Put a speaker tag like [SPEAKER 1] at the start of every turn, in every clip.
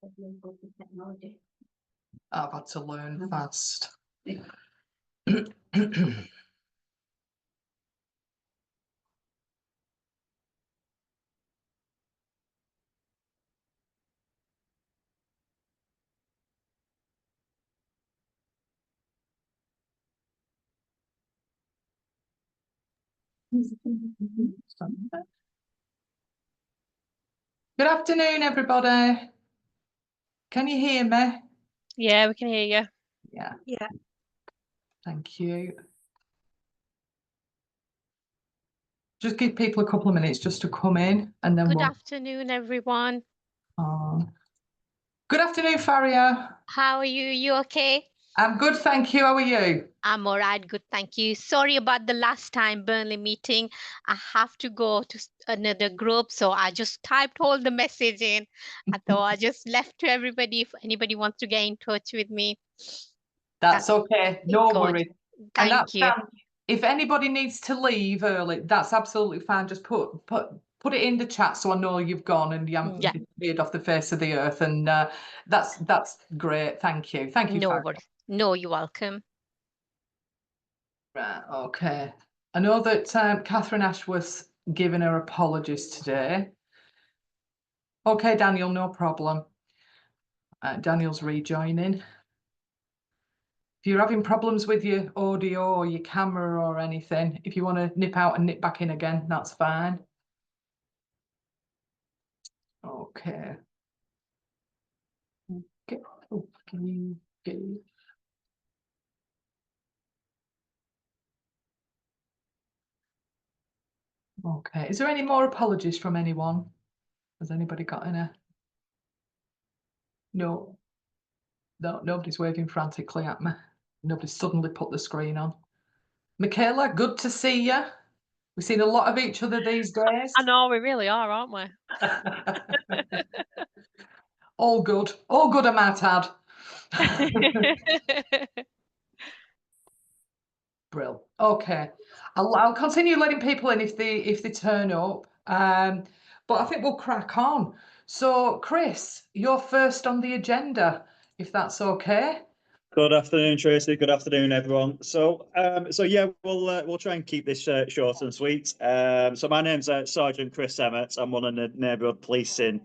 [SPEAKER 1] I've had to learn fast. Good afternoon, everybody. Can you hear me?
[SPEAKER 2] Yeah, we can hear you.
[SPEAKER 1] Yeah.
[SPEAKER 2] Yeah.
[SPEAKER 1] Thank you. Just give people a couple of minutes just to come in, and then
[SPEAKER 2] Good afternoon, everyone.
[SPEAKER 1] Good afternoon, Faria.
[SPEAKER 2] How are you? You okay?
[SPEAKER 1] I'm good, thank you. How are you?
[SPEAKER 2] I'm all right. Good, thank you. Sorry about the last time Burnley meeting. I have to go to another group, so I just typed all the message in. I thought I just left to everybody if anybody wants to get in touch with me.
[SPEAKER 1] That's okay. No worries.
[SPEAKER 2] Thank you.
[SPEAKER 1] If anybody needs to leave early, that's absolutely fine. Just put it in the chat so I know you've gone and you haven't disappeared off the face of the earth. And that's great. Thank you. Thank you.
[SPEAKER 2] No worries. No, you're welcome.
[SPEAKER 1] Right. Okay. I know that Catherine Ashworth's given her apologies today. Okay, Daniel, no problem. Daniel's rejoining. If you're having problems with your audio or your camera or anything, if you want to nip out and nip back in again, that's fine. Okay. Okay. Is there any more apologies from anyone? Has anybody got any? No. No, nobody's waving frantically at me. Nobody's suddenly put the screen on. Michaela, good to see you. We've seen a lot of each other these days.
[SPEAKER 2] I know, we really are, aren't we?
[SPEAKER 1] All good. All good, I might add. Brill. Okay. I'll continue letting people in if they turn up. But I think we'll crack on. So, Chris, you're first on the agenda, if that's okay.
[SPEAKER 3] Good afternoon, Tracy. Good afternoon, everyone. So yeah, we'll try and keep this short and sweet. So my name's Sergeant Chris Emmett. I'm one of the neighbourhood policing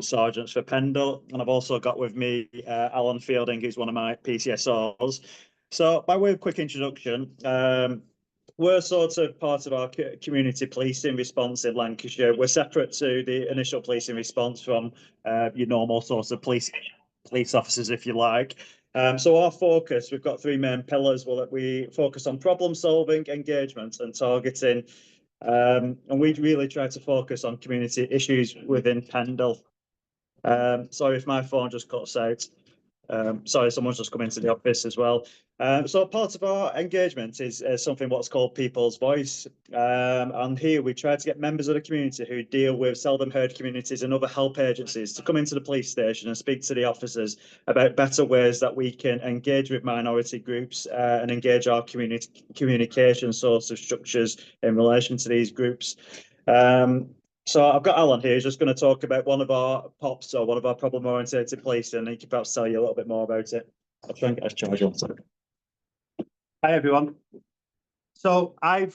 [SPEAKER 3] sergeants for Pendle, and I've also got with me Alan Fielding, who's one of my PCSOs. So by way of quick introduction, we're sort of part of our community policing response in Lancashire. We're separate to the initial policing response from your normal sorts of police officers, if you like. So our focus, we've got three main pillars. We focus on problem solving, engagement and targeting. And we really try to focus on community issues within Pendle. Sorry if my phone just cuts out. Sorry, someone's just come into the office as well. So part of our engagement is something what's called People's Voice. And here we try to get members of the community who deal with seldom heard communities and other help agencies to come into the police station and speak to the officers about better ways that we can engage with minority groups and engage our communication sorts of structures in relation to these groups. So I've got Alan here, who's just going to talk about one of our POPs, or one of our problem-oriented policing, and he can perhaps tell you a little bit more about it. I'll try and get a charge on.
[SPEAKER 4] Hi everyone. So I'm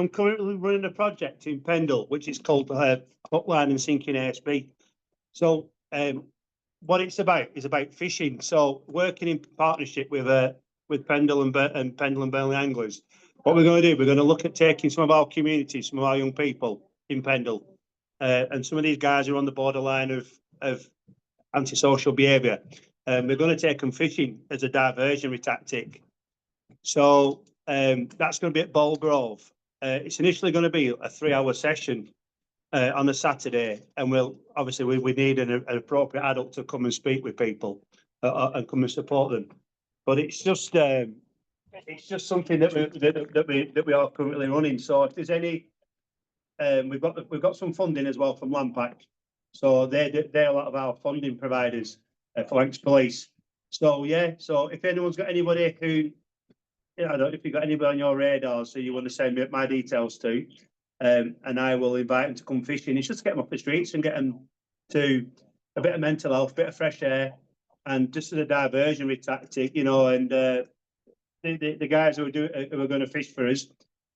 [SPEAKER 4] currently running a project in Pendle, which is called Hookline and Sinking ASB. So what it's about is about fishing. So working in partnership with Pendle and Burnley Anglers. What we're going to do, we're going to look at taking some of our communities, some of our young people in Pendle, and some of these guys are on the borderline of antisocial behaviour. We're going to take them fishing as a diversionary tactic. So that's going to be at Bolgrove. It's initially going to be a 3-hour session on a Saturday, and we need an appropriate adult to come and speak with people and come and support them. But it's just something that we are currently running. So if there's any, we've got some funding as well from Landpack. So they're a lot of our funding providers for Lancs Police. So yeah, so if anyone's got anybody who, I don't know if you've got anybody on your radar, so you want to send me my details to, and I will invite them to come fishing. It's just to get them off the streets and get them to a bit of mental health, a bit of fresh air, and just as a diversionary tactic, you know. And the guys who are going to fish for us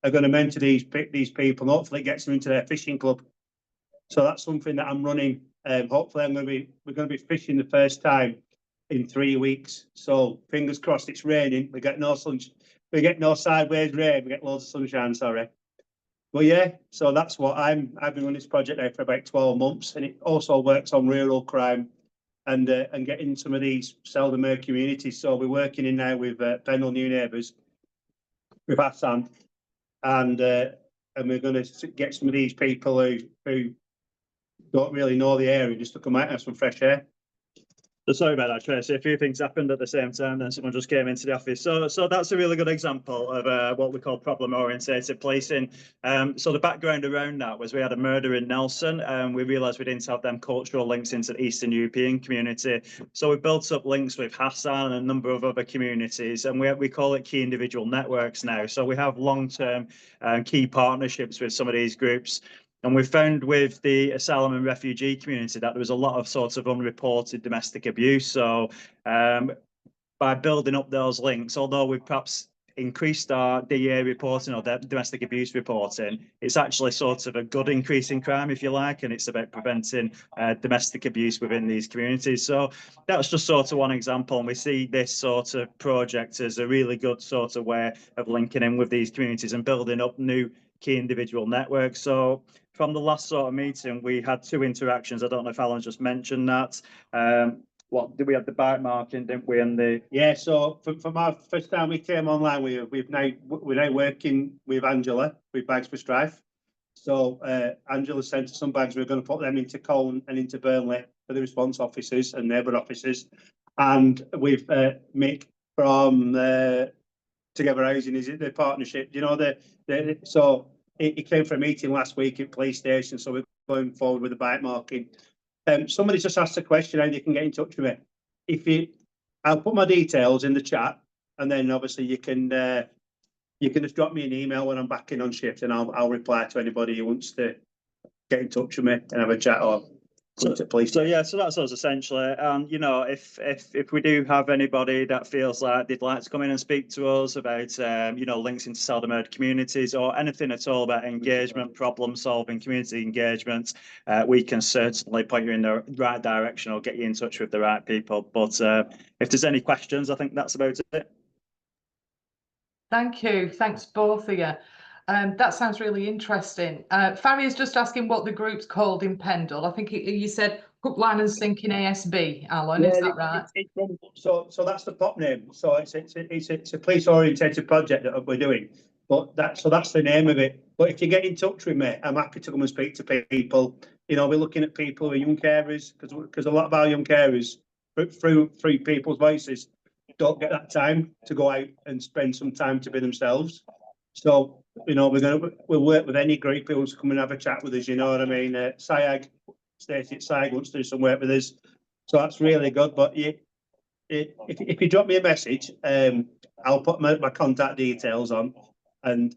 [SPEAKER 4] are going to mentor these people, and hopefully it gets them into their fishing club. So that's something that I'm running. Hopefully we're going to be fishing the first time in 3 weeks. So fingers crossed. It's raining. We get no sideways rain. We get loads of sunshine. Sorry. Well, yeah. So that's what I've been running this project now for about 12 months, and it also works on rural crime and getting some of these seldom heard communities. So we're working in now with Pendle New Neighbours, with Hassan, and we're going to get some of these people who don't really know the area just to come out and have some fresh air.
[SPEAKER 3] Sorry about that, Tracy. A few things happened at the same time, then someone just came into the office. So that's a really good example of what we call problem-orientated policing. So the background around that was we had a murder in Nelson, and we realised we didn't have them cultural links into the Eastern European community. So we built up links with Hassan and a number of other communities, and we call it key individual networks now. So we have long-term key partnerships with some of these groups. And we found with the asylum and refugee community that there was a lot of sort of unreported domestic abuse. So by building up those links, although we've perhaps increased our DA reporting or domestic abuse reporting, it's actually sort of a good increase in crime, if you like, and it's about preventing domestic abuse within these communities. So that's just sort of one example, and we see this sort of project as a really good sort of way of linking in with these communities and building up new key individual networks. So from the last sort of meeting, we had 2 interactions. I don't know if Alan just mentioned that. What did we have the bike marking, didn't we? And the
[SPEAKER 4] So from our first time we came online, we're now working with Angela with Bags for Strife. So Angela sent us some bags. We're going to put them into Colne and into Burnley for the response officers and neighbour officers. And with Mick from Together Housing, is it the partnership? You know, so it came from a meeting last week at police station. So we're going forward with the bike marking. Somebody just asked a question how they can get in touch with me. I'll put my details in the chat, and then obviously you can just drop me an email when I'm back in on shift, and I'll reply to anybody who wants to get in touch with me and have a chat or come to police.
[SPEAKER 3] So that's us essentially. You know, if we do have anybody that feels like they'd like to come in and speak to us about you know, links into seldom heard communities or anything at all about engagement, problem solving, community engagement, we can certainly point you in the right direction or get you in touch with the right people. But if there's any questions, I think that's about it.
[SPEAKER 1] Thank you. Thanks both of you. That sounds really interesting. Farry is just asking what the group's called in Pendle. I think you said Hook, Line and Sinking ASB, Alan, is that right?
[SPEAKER 4] So that's the pop name. So it's a police orientated project that we're doing. But that's the name of it. But if you get in touch with me, I'm happy to come and speak to people. You know, we're looking at people who are young carers, because a lot of our young carers, through people's voices, don't get that time to go out and spend some time to be themselves. So, you know, we'll work with any group who wants to come and have a chat with us, you know what I mean? SIAG, Stacey at SIAG wants to do some work with us. So that's really good. But if you drop me a message, I'll put my contact details on, and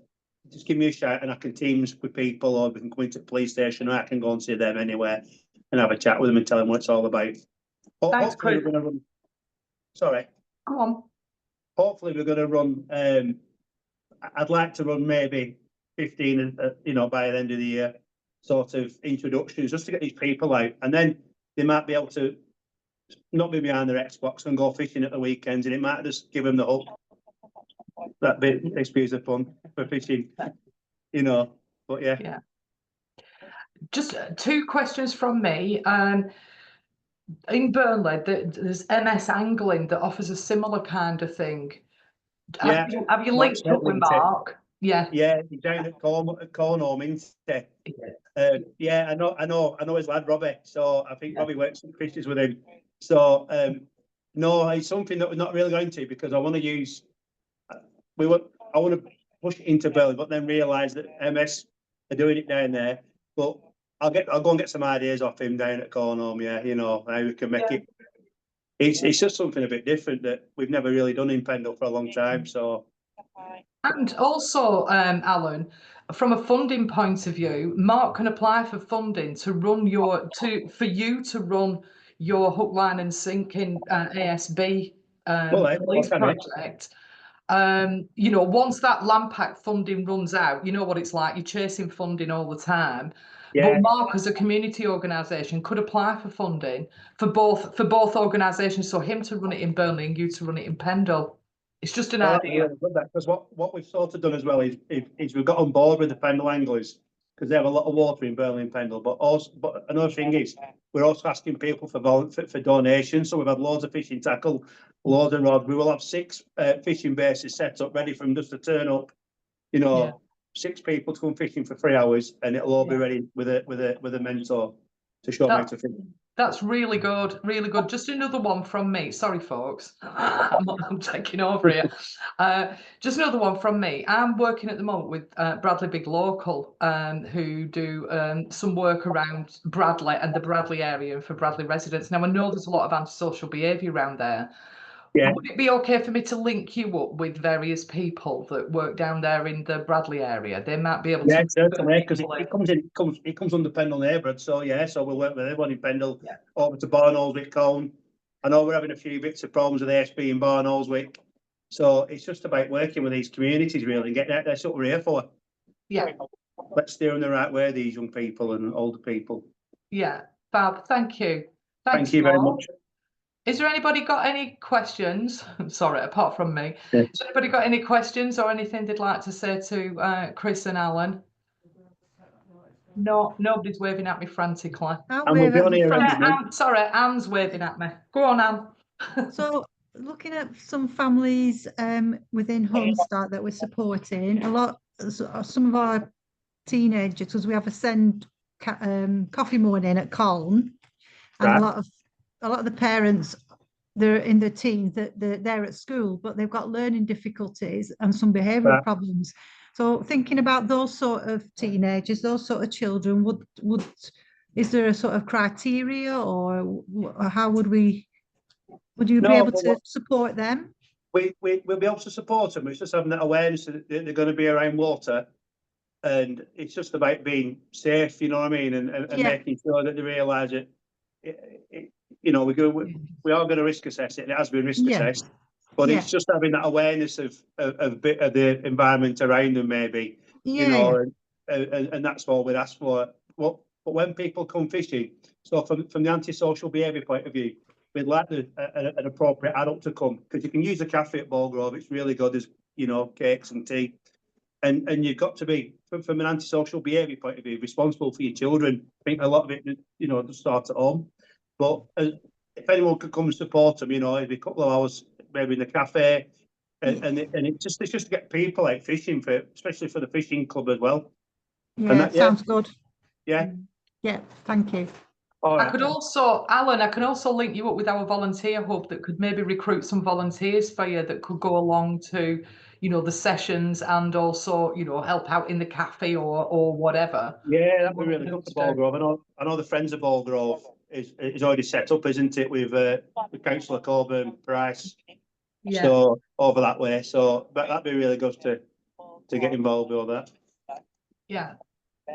[SPEAKER 4] just give me a shout, and I can Teams with people, or we can come into the police station, or I can go and see them anywhere and have a chat with them and tell them what it's all about.
[SPEAKER 1] Thanks, Chris.
[SPEAKER 4] Sorry.
[SPEAKER 1] Go on.
[SPEAKER 4] Hopefully we're going to run, I'd like to run maybe 15, you know, by the end of the year, sort of introductions, just to get these people out. And then they might be able to not be behind their Xbox and go fishing at the weekends, and it might just give them the hook. That bit, experience of fun for fishing, you know, but yeah.
[SPEAKER 1] Yeah. Just 2 questions from me. In Burnley, there's MS Angling that offers a similar kind of thing.
[SPEAKER 4] Yeah.
[SPEAKER 1] Have you linked up with Mark? Yeah.
[SPEAKER 4] Yeah, he's down at Cornham, isn't he? Yeah, I know his lad Robbie. So I think Robbie works some fishes with him. So no, it's something that we're not really going to, because I want to use. I want to push it into Burnley, but then realise that MS are doing it down there. But I'll go and get some ideas off him down at Cornham. Yeah, you know how we can make it. It's just something a bit different that we've never really done in Pendle for a long time. So.
[SPEAKER 1] And also, Alan, from a funding point of view, Mark can apply for funding to run for you to run your hook, line and sinking ASB police
[SPEAKER 3] okay.
[SPEAKER 1] project. You know, once that land pack funding runs out, you know what it's like, you're chasing funding all the time.
[SPEAKER 3] Yeah.
[SPEAKER 1] But Mark, as a community organisation, could apply for funding for both organisations, so him to run it in Burnley and you to run it in Pendle. It's just an idea.
[SPEAKER 4] Because what we've sort of done as well is we've got on board with the Pendle anglers, because they have a lot of water in Burnley and Pendle. But another thing is we're also asking people for donations. So we've had loads of fishing tackle, loads of rods. We will have 6 fishing bases set up ready for them just to turn up. You know,
[SPEAKER 1] Yeah.
[SPEAKER 4] 6 people to come fishing for 3 hours, and it'll all be ready with a mentor to show them how to fish.
[SPEAKER 1] That's really good, really good. Just another one from me. Sorry, folks. I'm taking over here. Just another one from me. I'm working at the moment with Bradley Big Local, who do some work around Bradley and the Bradley area and for Bradley residents. Now, I know there's a lot of antisocial behaviour around there.
[SPEAKER 4] Yeah.
[SPEAKER 1] Would it be okay for me to link you up with various people that work down there in the Bradley area? They might be able to.
[SPEAKER 4] Yeah, certainly, because it comes under Pendle neighbourhood. So yeah, so we'll work with everyone in Pendle over to Barnoldswick, Colne. I know we're having a few bits of problems with ASB in Barnoldswick. So it's just about working with these communities really and getting out there. That's what we're here for.
[SPEAKER 1] Yeah.
[SPEAKER 4] Let's steer them the right way, these young people and older people.
[SPEAKER 1] Yeah, Fab, thank you.
[SPEAKER 4] Thank you very much.
[SPEAKER 1] Is there anybody got any questions? Sorry, apart from me.
[SPEAKER 4] Yeah.
[SPEAKER 1] Has anybody got any questions or anything they'd like to say to Chris and Alan? No, nobody's waving at me frantically. Sorry, Anne's waving at me. Go on, Anne.
[SPEAKER 5] So looking at some families within Home Start that we're supporting, some of our teenagers, because we have a send coffee morning at Colne, and a lot of the parents, they're in their teens, that they're at school, but they've got learning difficulties and some behavioural problems. So thinking about those sort of teenagers, those sort of children, is there a sort of criteria, or how would you be able to support them?
[SPEAKER 4] We'll be able to support them. It's just having that awareness that they're going to be around water, and it's just about being safe, you know what I mean, and making sure that they realise it. You know, we are going to risk assess it, and it has been risk assessed, but it's just having that awareness of the environment around them, maybe, you know, and that's all we'd ask for. But when people come fishing, so from the antisocial behaviour point of view, we'd like an appropriate adult to come, because you can use a cafe at Ballgrove. It's really good. There's, you know, cakes and tea, and you've got to be, from an antisocial behaviour point of view, responsible for your children. I think a lot of it, you know, just starts at home. But if anyone could come and support them, you know, every couple of hours, maybe in the cafe, and it's just to get people out fishing, especially for the fishing club as well.
[SPEAKER 5] Yeah, and that sounds good.
[SPEAKER 4] Yeah.
[SPEAKER 5] Yeah, thank you.
[SPEAKER 1] I could also, Alan, I can also link you up with our volunteer hub that could maybe recruit some volunteers for you that could go along to, you know, the sessions, and also, you know, help out in the cafe or whatever.
[SPEAKER 4] Yeah, that'd be really good for Ballgrove. I know the Friends of Ballgrove is already set up, isn't it, with Councillor Coburn Price? Yeah. So over that way. So that'd be really good to get involved with all that.
[SPEAKER 1] Yeah.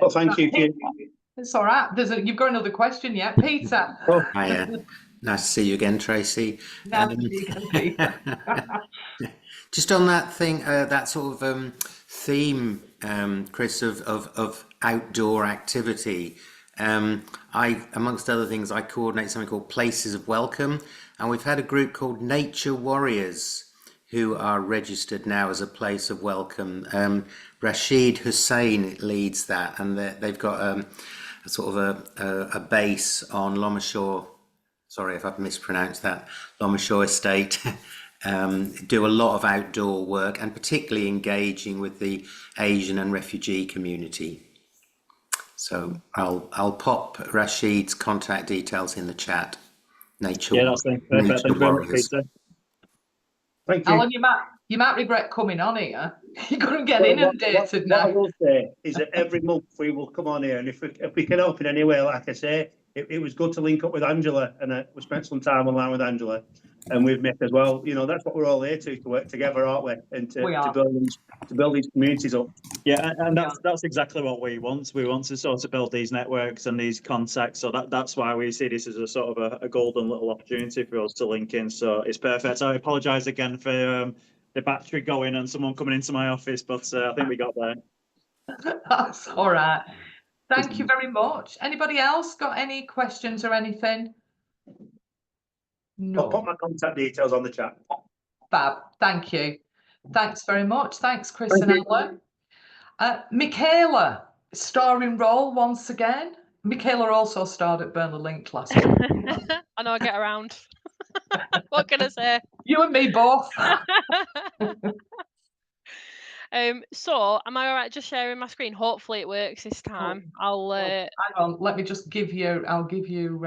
[SPEAKER 4] Well, thank you.
[SPEAKER 1] It's all right. You've got another question, yeah, Peter?
[SPEAKER 6] Oh, hiya. Nice to see you again, Tracy.
[SPEAKER 1] Nice to see you again, Peter.
[SPEAKER 6] Just on that thing, that sort of theme, Chris, of outdoor activity. Amongst other things, I coordinate something called Places of Welcome, and we've had a group called Nature Warriors who are registered now as a place of welcome. Rashid Hussain leads that, and they've got a sort of a base on Lomershore. Sorry if I've mispronounced that. Lomershore Estate. Do a lot of outdoor work, and particularly engaging with the Asian and refugee community. So I'll pop Rashid's contact details in the chat. Nature Warriors.
[SPEAKER 4] Thank you.
[SPEAKER 1] Alan, you might regret coming on here. You're going to get inundated now.
[SPEAKER 4] What I will say is that every month we will come on here, and if we can help in any way, like I say, it was good to link up with Angela, and we spent some time online with Angela and with Mick as well. You know, that's what we're all here to work together, aren't we? And to build these communities up.
[SPEAKER 3] Yeah, and that's exactly what we want. We want to sort of build these networks and these contacts. So that's why we see this as a sort of a golden little opportunity for us to link in. So it's perfect. I apologise again for the battery going and someone coming into my office, but I think we got there.
[SPEAKER 1] That's all right. Thank you very much. Anybody else got any questions or anything?
[SPEAKER 4] I'll put
[SPEAKER 1] No.
[SPEAKER 4] my contact details on the chat.
[SPEAKER 1] Fab. Thank you. Thanks very much. Thanks, Chris
[SPEAKER 4] Thank
[SPEAKER 1] and
[SPEAKER 4] you.
[SPEAKER 1] Alan. Michaela, starring role once again. Michaela also starred at Burnley Link last week.
[SPEAKER 7] I know I get around. What can I say?
[SPEAKER 1] You and me both.
[SPEAKER 7] So am I all right just sharing my screen? Hopefully it works this time. I'll
[SPEAKER 1] Hang on, let me just give you, I'll give you,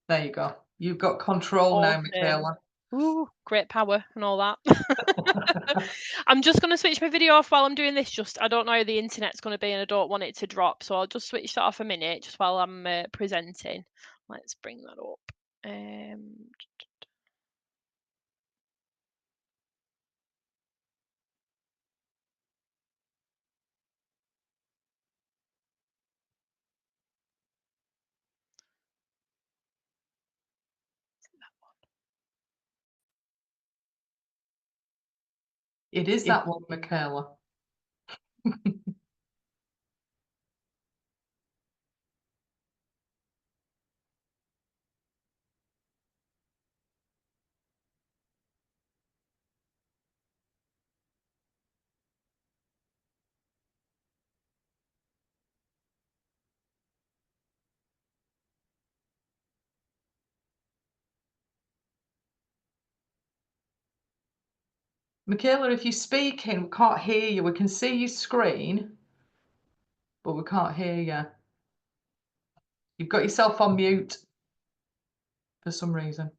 [SPEAKER 1] there you go. You've got control now,
[SPEAKER 7] awesome.
[SPEAKER 1] Michaela.
[SPEAKER 7] Ooh, great power and all that. I'm just going to switch my video off while I'm doing this. Just I don't know how the internet's going to be and I don't want it to drop. So I'll just switch that off a minute just while I'm presenting. Let's bring that up.
[SPEAKER 1] It is that one, Michaela. Michaela, if you're speaking, we can't hear you. We can see your screen, but we can't hear you. You've got yourself on mute for some reason.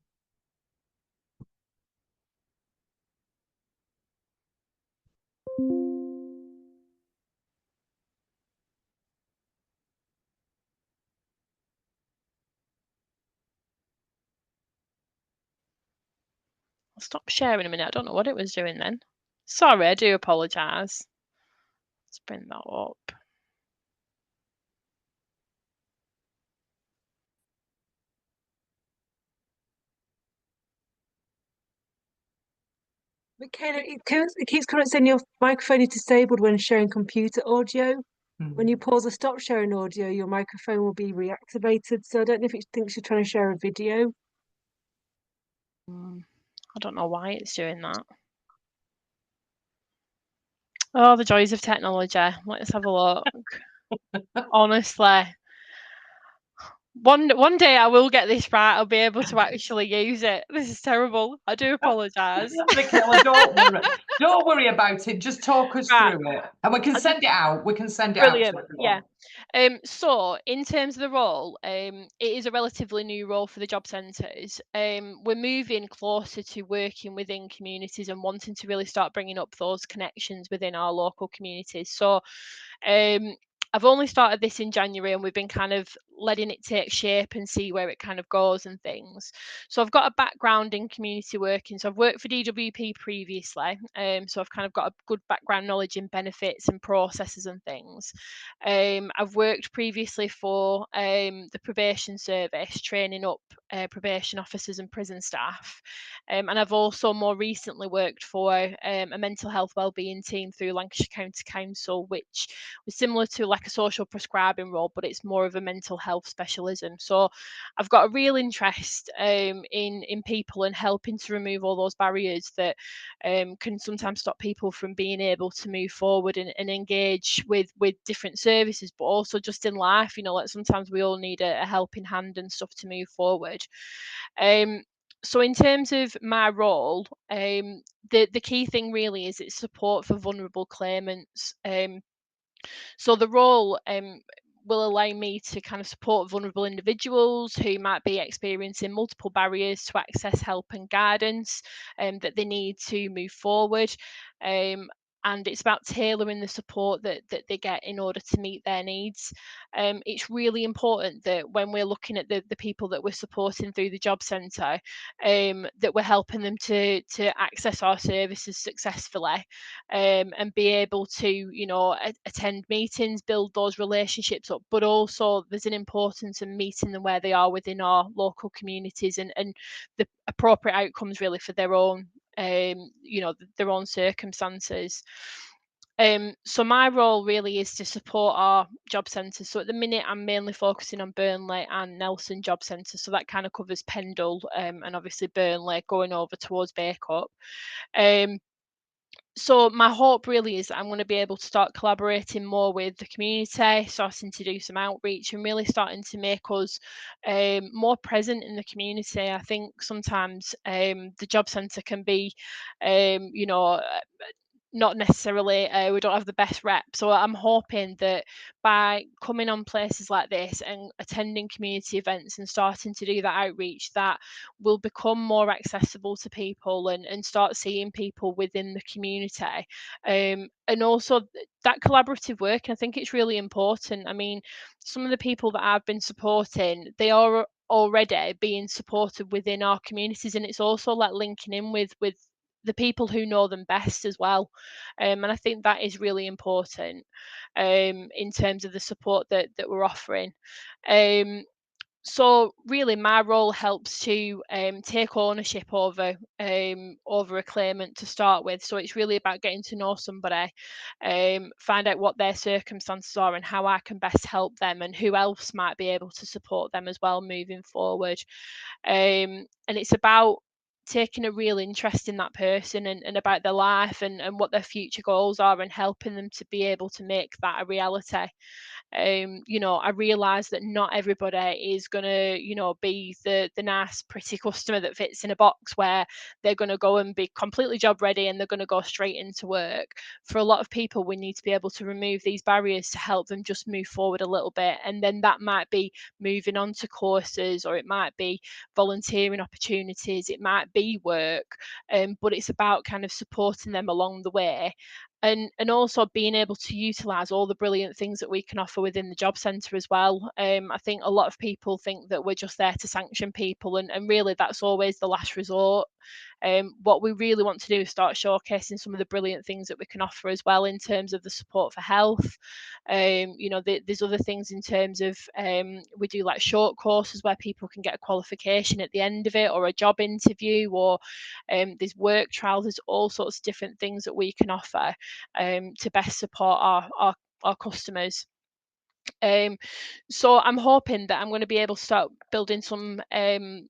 [SPEAKER 7] I'll stop sharing a minute. I don't know what it was doing then. Sorry, I do apologise. Let's bring that up.
[SPEAKER 8] Michaela, it keeps coming saying your microphone is disabled when sharing computer audio. When you pause or stop sharing audio, your microphone will be reactivated. So I don't know if it thinks you're trying to share a video.
[SPEAKER 7] I don't know why it's doing that. Oh, the joys of technology. Let's have a look. Honestly. One day I will get this right. I'll be able to actually use it. This is terrible. I do apologise.
[SPEAKER 1] Michaela, don't worry about it. Just talk us through it, and we can send it out. We can send it
[SPEAKER 7] Brilliant.
[SPEAKER 1] out to everyone.
[SPEAKER 7] Yeah. So in terms of the role, it is a relatively new role for the job centres. We're moving closer to working within communities and wanting to really start bringing up those connections within our local communities. So I've only started this in January and we've been kind of letting it take shape and see where it kind of goes and things. So I've got a background in community working. So I've worked for DWP previously. So I've kind of got a good background knowledge in benefits and processes and things. I've worked previously for the probation service, training up probation officers and prison staff. And I've also more recently worked for a mental health wellbeing team through Lancashire County Council, which was similar to like a social prescribing role, but it's more of a mental health specialism. So I've got a real interest in people and helping to remove all those barriers that can sometimes stop people from being able to move forward and engage with different services, but also just in life, you know, like sometimes we all need a helping hand and stuff to move forward. So in terms of my role, the key thing really is it's support for vulnerable claimants. So the role will allow me to kind of support vulnerable individuals who might be experiencing multiple barriers to access help and guidance that they need to move forward. and it's about tailoring the support that they get in order to meet their needs. It's really important that when we're looking at the people that we're supporting through the job centre, that we're helping them to access our services successfully, and be able to, you know, attend meetings, build those relationships up, but also there's an importance in meeting them where they are within our local communities, and the appropriate outcomes really for their own, you know, their own circumstances. So my role really is to support our job centres. So at the minute, I'm mainly focusing on Burnley and Nelson job centres. So that kind of covers Pendle, and obviously Burnley going over towards Bacup. So my hope really is that I'm going to be able to start collaborating more with the community, starting to do some outreach, and really starting to make us more present in the community. I think sometimes the job centre can be, you know, not necessarily, we don't have the best rep. So I'm hoping that by coming on places like this and attending community events and starting to do that outreach, that will become more accessible to people, and start seeing people within the community. And also that collaborative work, I think it's really important. I mean, some of the people that I've been supporting, they are already being supported within our communities, and it's also like linking in with the people who know them best as well. And I think that is really important, in terms of the support that we're offering. So really my role helps to take ownership over a claimant to start with. So it's really about getting to know somebody, find out what their circumstances are and how I can best help them, and who else might be able to support them as well moving forward. And it's about taking a real interest in that person, and about their life, and what their future goals are, and helping them to be able to make that a reality. You know, I realise that not everybody is going to, you know, be the nice, pretty customer that fits in a box where they're going to go and be completely job ready and they're going to go straight into work. For a lot of people, we need to be able to remove these barriers to help them just move forward a little bit. And then that might be moving on to courses, or it might be volunteering opportunities, it might be work, but it's about kind of supporting them along the way, and also being able to utilize all the brilliant things that we can offer within the job centre as well. I think a lot of people think that we're just there to sanction people, and really that's always the last resort. What we really want to do is start showcasing some of the brilliant things that we can offer as well in terms of the support for health. You know, there's other things in terms of, we do like short courses where people can get a qualification at the end of it, or a job interview, or there's work trials. There's all sorts of different things that we can offer to best support our customers. So I'm hoping that I'm going to be able to start building some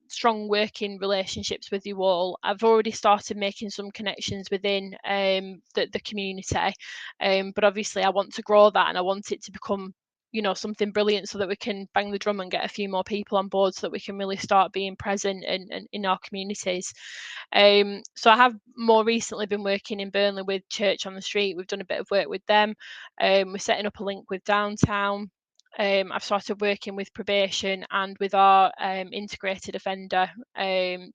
[SPEAKER 7] strong working relationships with you all. I've already started making some connections within the community, but obviously I want to grow that, and I want it to become, you know, something brilliant, so that we can bang the drum and get a few more people on board, so that we can really start being present in our communities. So I have more recently been working in Burnley with Church on the Street. We've done a bit of work with them. We're setting up a link with Downtown. I've started working with probation and with our integrated offender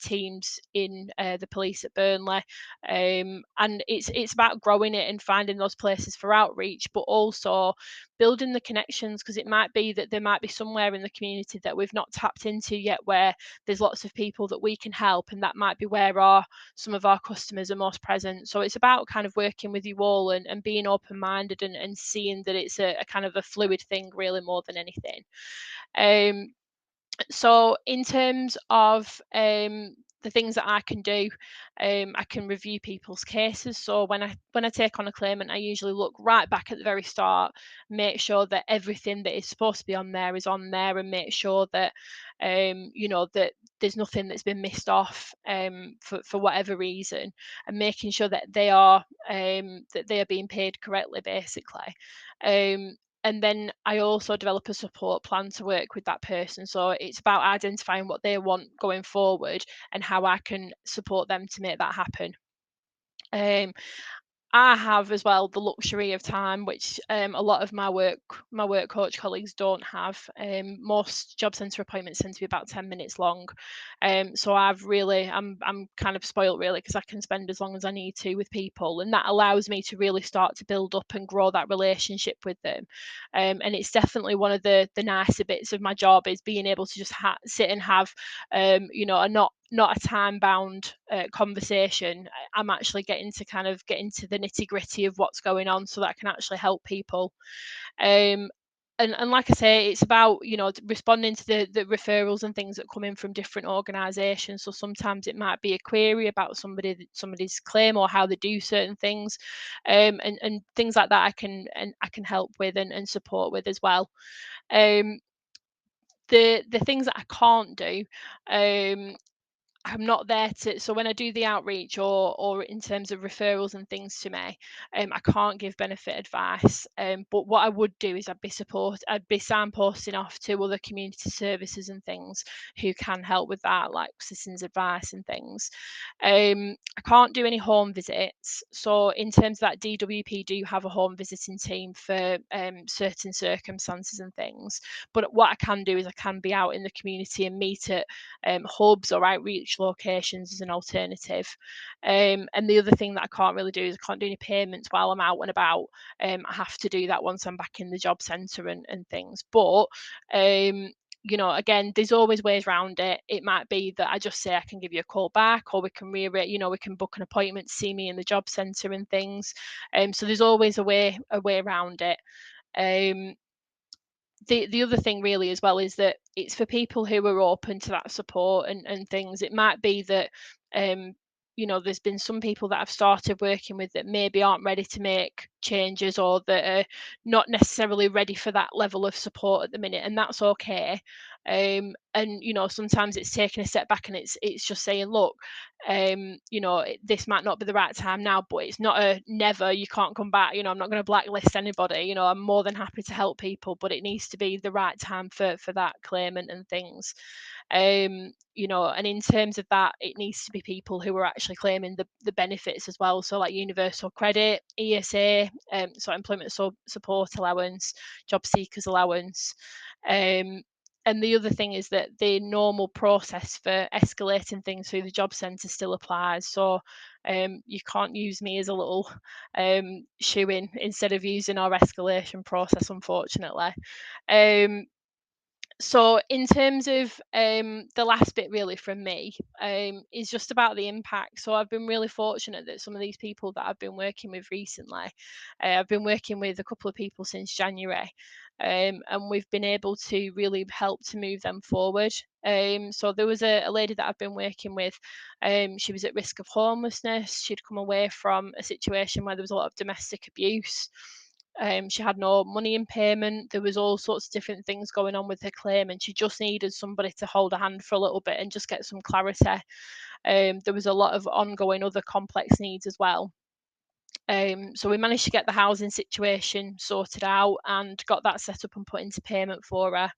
[SPEAKER 7] teams in the police at Burnley, and it's about growing it and finding those places for outreach, but also building the connections, because it might be that there might be somewhere in the community that we've not tapped into yet, where there's lots of people that we can help, and that might be where some of our customers are most present. So it's about kind of working with you all, and being open-minded, and seeing that it's a kind of a fluid thing, really, more than anything. So in terms of the things that I can do, I can review people's cases. So when I take on a claimant, I usually look right back at the very start, make sure that everything that is supposed to be on there is on there, and make sure that you know, that there's nothing that's been missed off for whatever reason, and making sure that they are being paid correctly, basically. And then I also develop a support plan to work with that person. So it's about identifying what they want going forward, and how I can support them to make that happen. I have as well the luxury of time, which a lot of my work coach colleagues don't have. Most job centre appointments tend to be about 10 minutes long. So I'm kind of spoilt really, because I can spend as long as I need to with people, and that allows me to really start to build up and grow that relationship with them. And it's definitely one of the nicer bits of my job, is being able to just sit and have not a time bound conversation. I'm actually getting to get into the nitty gritty of what's going on, so that I can actually help people. And like I say, it's about responding to the referrals and things that come in from different organisations. So sometimes it might be a query about somebody's claim or how they do certain things, and things like that I can help with and support with as well. The things that I can't do, I'm not there to, so when I do the outreach or in terms of referrals and things to me, I can't give benefit advice. But what I would do is I'd be signposting off to other community services and things who can help with that, like citizens advice and things. I can't do any home visits. So in terms of that, DWP do have a home visiting team for certain circumstances and things. But what I can do is I can be out in the community and meet at hubs or outreach locations as an alternative. And the other thing that I can't really do is I can't do any payments while I'm out and about. I have to do that once I'm back in the job centre and things. But again, there's always ways around it. It might be that I just say I can give you a call back, or we can rearrange, we can book an appointment to see me in the job centre and things. So there's always a way around it. The other thing really as well is that it's for people who are open to that support and things. It might be that there's been some people that I've started working with that maybe aren't ready to make changes, or that are not necessarily ready for that level of support at the minute, and that's okay. And sometimes it's taking a step back, and it's just saying, look, this might not be the right time now, but it's not a never, you can't come back. I'm not going to blacklist anybody. I'm more than happy to help people, but it needs to be the right time for that claimant and things. And in terms of that, it needs to be people who are actually claiming the benefits as well. So like universal credit, ESA, so employment support allowance, job seekers allowance. And the other thing is that the normal process for escalating things through the job centre still applies. So you can't use me as a little shoe-in instead of using our escalation process, unfortunately. So in terms of the last bit really from me is just about the impact. So I've been really fortunate that some of these people that I've been working with recently, I've been working with a couple of people since January, and we've been able to really help to move them forward. So there was a lady that I've been working with. She was at risk of homelessness. She'd come away from a situation where there was a lot of domestic abuse. She had no money in payment. There was all sorts of different things going on with her claim, and she just needed somebody to hold her hand for a little bit and just get some clarity. There was a lot of ongoing other complex needs as well. So we managed to get the housing situation sorted out and got that set up and put into payment for her.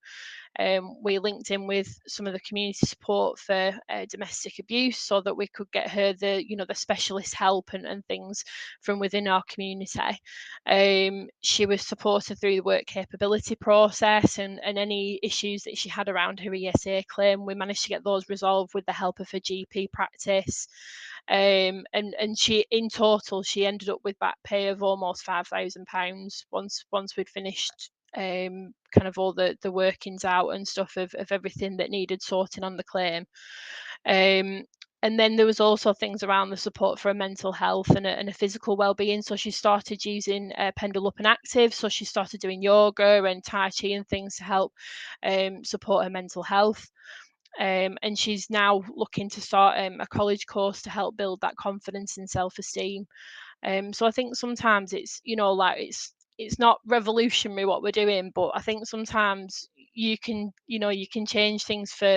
[SPEAKER 7] We linked in with some of the community support for domestic abuse, so that we could get her the specialist help and things from within our community. She was supported through the work capability process, and any issues that she had around her ESA claim, we managed to get those resolved with the help of her GP practice. And she, in total, she ended up with back pay of almost £5,000 once we'd finished kind of all the workings out and stuff of everything that needed sorting on the claim. And then there was also things around the support for her mental health and a physical well-being. So she started using Pendle Up and Active. So she started doing yoga and Tai Chi and things to help support her mental health. And she's now looking to start a college course to help build that confidence and self-esteem. So I think sometimes it's it's not revolutionary what we're doing, but I think sometimes you can change things for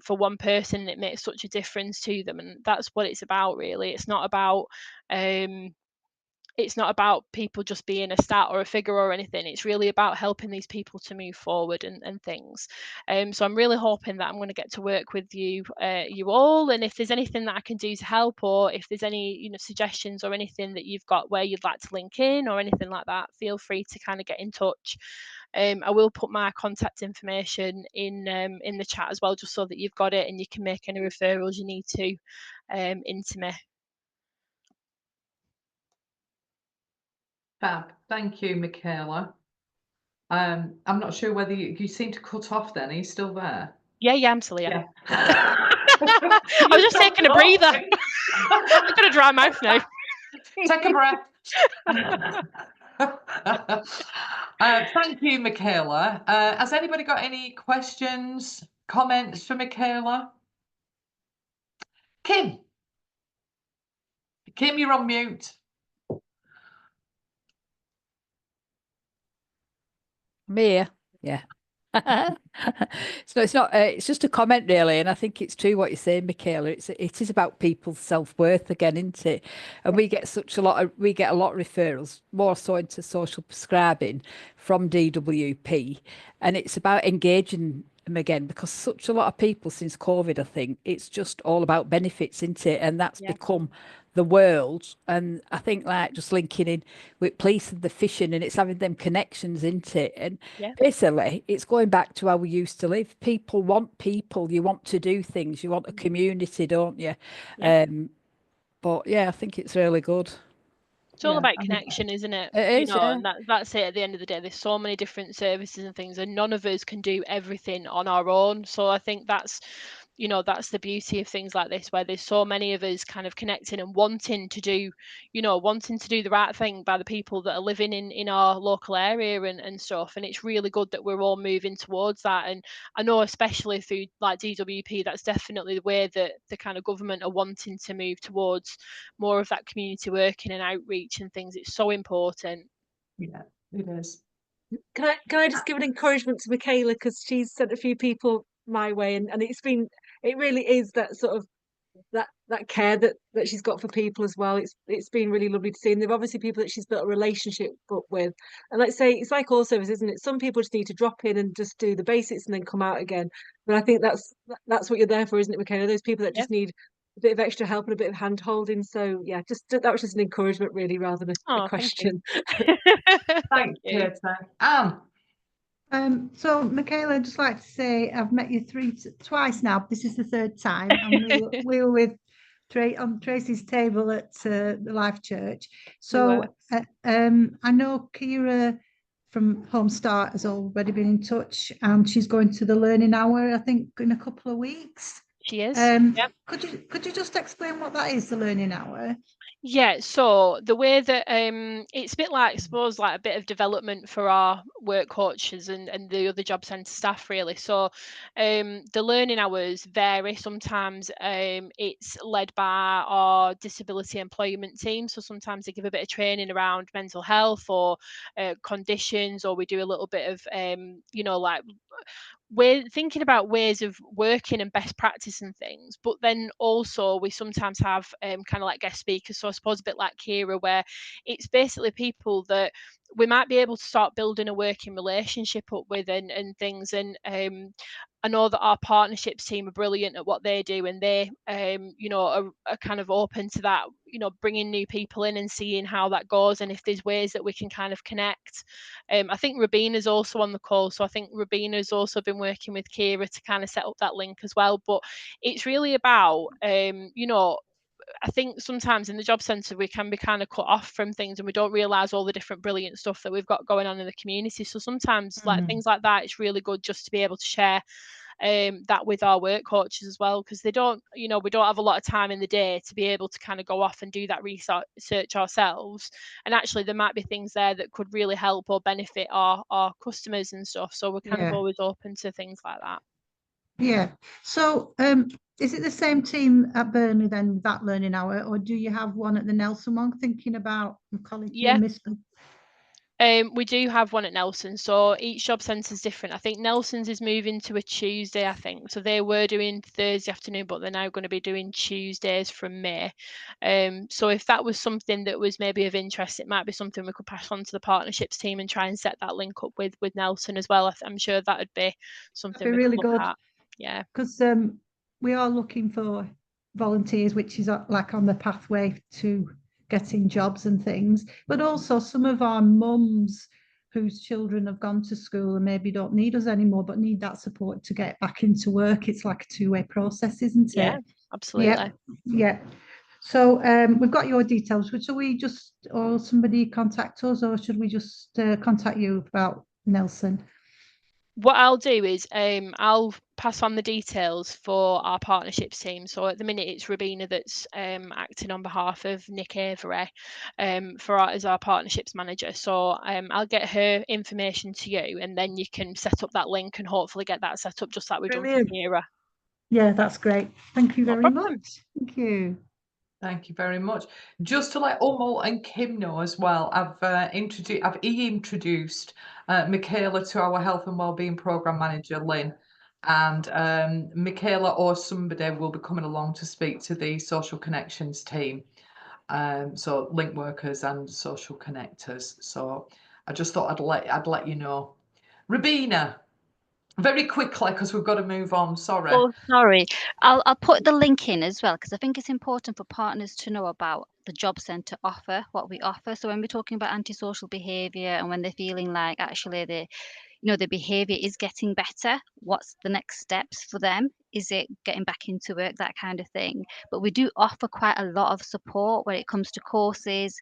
[SPEAKER 7] one person, and it makes such a difference to them, and that's what it's about really. It's not about it's not about people just being a stat or a figure or anything. It's really about helping these people to move forward and things. So I'm really hoping that I'm going to get to work with you all, and if there's anything that I can do to help, or if there's any suggestions or anything that you've got where you'd like to link in or anything like that, feel free to kind of get in touch. I will put my contact information in the chat as well, just so that you've got it and you can make any referrals you need to into me.
[SPEAKER 1] Fab. Thank you, Michaela. I'm not sure whether you seem to cut off then. Are you still there?
[SPEAKER 7] Yeah, I'm still here.
[SPEAKER 1] Yeah.
[SPEAKER 7] I was just taking a breather. I've got a dry mouth now.
[SPEAKER 1] Take a breath. Thank you, Michaela. Has anybody got any questions, comments for Michaela? Kim, you're on mute.
[SPEAKER 9] Me, yeah. So it's not. It's just a comment, really, and I think it's true what you're saying, Michaela. It is about people's self-worth again, isn't it? And we get a lot of referrals, more so into social prescribing from DWP, and it's about engaging them again, because such a lot of people since COVID, I think it's just all about benefits, isn't it? And that's become the world. And I think like just linking in with police and the fishing, and it's having them connections into it. And basically it's going back to how we used to live. People want people, you want to do things, you want a community, don't you? But yeah, I think it's really good.
[SPEAKER 7] It's all about connection, isn't it?
[SPEAKER 9] It is,
[SPEAKER 7] and that's it at the end of the day. There's so many different services and things, and none of us can do everything on our own. So I think that's that's the beauty of things like this, where there's so many of us kind of connecting and wanting to do the right thing by the people that are living in our local area and stuff. And it's really good that we're all moving towards that. And I know especially through like DWP, that's definitely the way that the kind of government are wanting to move towards more of that community working and outreach and things. It's so important.
[SPEAKER 1] Yeah, it is.
[SPEAKER 8] Can I just give an encouragement to Michaela, because she's sent a few people my way, and it really is that sort of that care that she's got for people as well. It's been really lovely to see, and they're obviously people that she's built a relationship with. And let's say it's like all service, isn't it? Some people just need to drop in and just do the basics and then come out again. But I think that's what you're there for, isn't it, Michaela? Those people that just need a bit of extra help and a bit of hand holding. So yeah, that was just an encouragement really, rather than a question.
[SPEAKER 1] Thank you. Anne.
[SPEAKER 5] So Michaela, I'd just like to say I've met you twice now. This is the third time, and we were with on Tracy's table at the Life Church. So I know Kira from Home Start has already been in touch, and she's going to the Learning Hour, I think, in a couple of weeks.
[SPEAKER 7] She is.
[SPEAKER 5] Could you just explain what that is, the Learning Hour?
[SPEAKER 7] Yeah, so the way that it's a bit like, I suppose, like a bit of development for our work coaches and the other job centre staff, really. So the learning hours vary. Sometimes it's led by our disability employment team. So sometimes they give a bit of training around mental health or conditions, or we do a little bit of like we're thinking about ways of working and best practice and things. But then also we sometimes have kind of like guest speakers, so I suppose a bit like Kira, where it's basically people that we might be able to start building a working relationship up with and things. And I know that our partnerships team are brilliant at what they do, and they are kind of open to that, bringing new people in and seeing how that goes, and if there's ways that we can kind of connect. I think Rabina's also on the call, so I think Rabina's also been working with Kira to kind of set up that link as well. But it's really about I think sometimes in the job centre we can be kind of cut off from things, and we don't realise all the different brilliant stuff that we've got going on in the community. So sometimes like things like that, it's really good just to be able to share that with our work coaches as well, because we don't have a lot of time in the day to be able to kind of go off and do that research ourselves. And actually there might be things there that could really help or benefit our customers and stuff. So we're kind of always open to things like that.
[SPEAKER 5] Yeah. So is it the same team at Burnley then, that Learning Hour, or do you have one at the Nelson one? Thinking about my colleague, Miss.
[SPEAKER 7] We do have one at Nelson, so each job centre is different. I think Nelson's is moving to a Tuesday, I think. So they were doing Thursday afternoon, but they're now going to be doing Tuesdays from May. So if that was something that was maybe of interest, it might be something we could pass on to the partnerships team and try and set that link up with Nelson as well. I'm sure that would be something
[SPEAKER 5] That'd be
[SPEAKER 7] we
[SPEAKER 5] really
[SPEAKER 7] could look
[SPEAKER 5] good.
[SPEAKER 7] at. Yeah.
[SPEAKER 5] Because we are looking for volunteers, which is like on the pathway to getting jobs and things, but also some of our mums whose children have gone to school and maybe don't need us anymore, but need that support to get back into work. It's like a two-way process, isn't it?
[SPEAKER 7] Yeah, absolutely.
[SPEAKER 5] Yeah. So we've got your details. Should we just, or somebody contact us, or should we just contact you about Nelson?
[SPEAKER 7] What I'll do is I'll pass on the details for our partnerships team. So at the minute it's Rabina that's acting on behalf of Nick Avery as our partnerships manager. So I'll get her information to you, and then you can set up that link and hopefully get that set up just like we've done for Kira.
[SPEAKER 5] Yeah, that's great. Thank you
[SPEAKER 7] No
[SPEAKER 5] very
[SPEAKER 7] problem.
[SPEAKER 5] much. Thank you.
[SPEAKER 1] Thank you very much. Just to let Umul and Kim know as well, I've introduced Michaela to our Health and Wellbeing Programme Manager, Lynn, and Michaela or somebody will be coming along to speak to the Social Connections team. So link workers and social connectors. So I just thought I'd let you know. Rabina, very quickly because we've got to move on. Sorry.
[SPEAKER 10] Oh, sorry. I'll put the link in as well, because I think it's important for partners to know about the job centre offer, what we offer. So when we're talking about antisocial behaviour and when they're feeling like actually the behaviour is getting better, what's the next steps for them? Is it getting back into work, that kind of thing? But we do offer quite a lot of support when it comes to courses,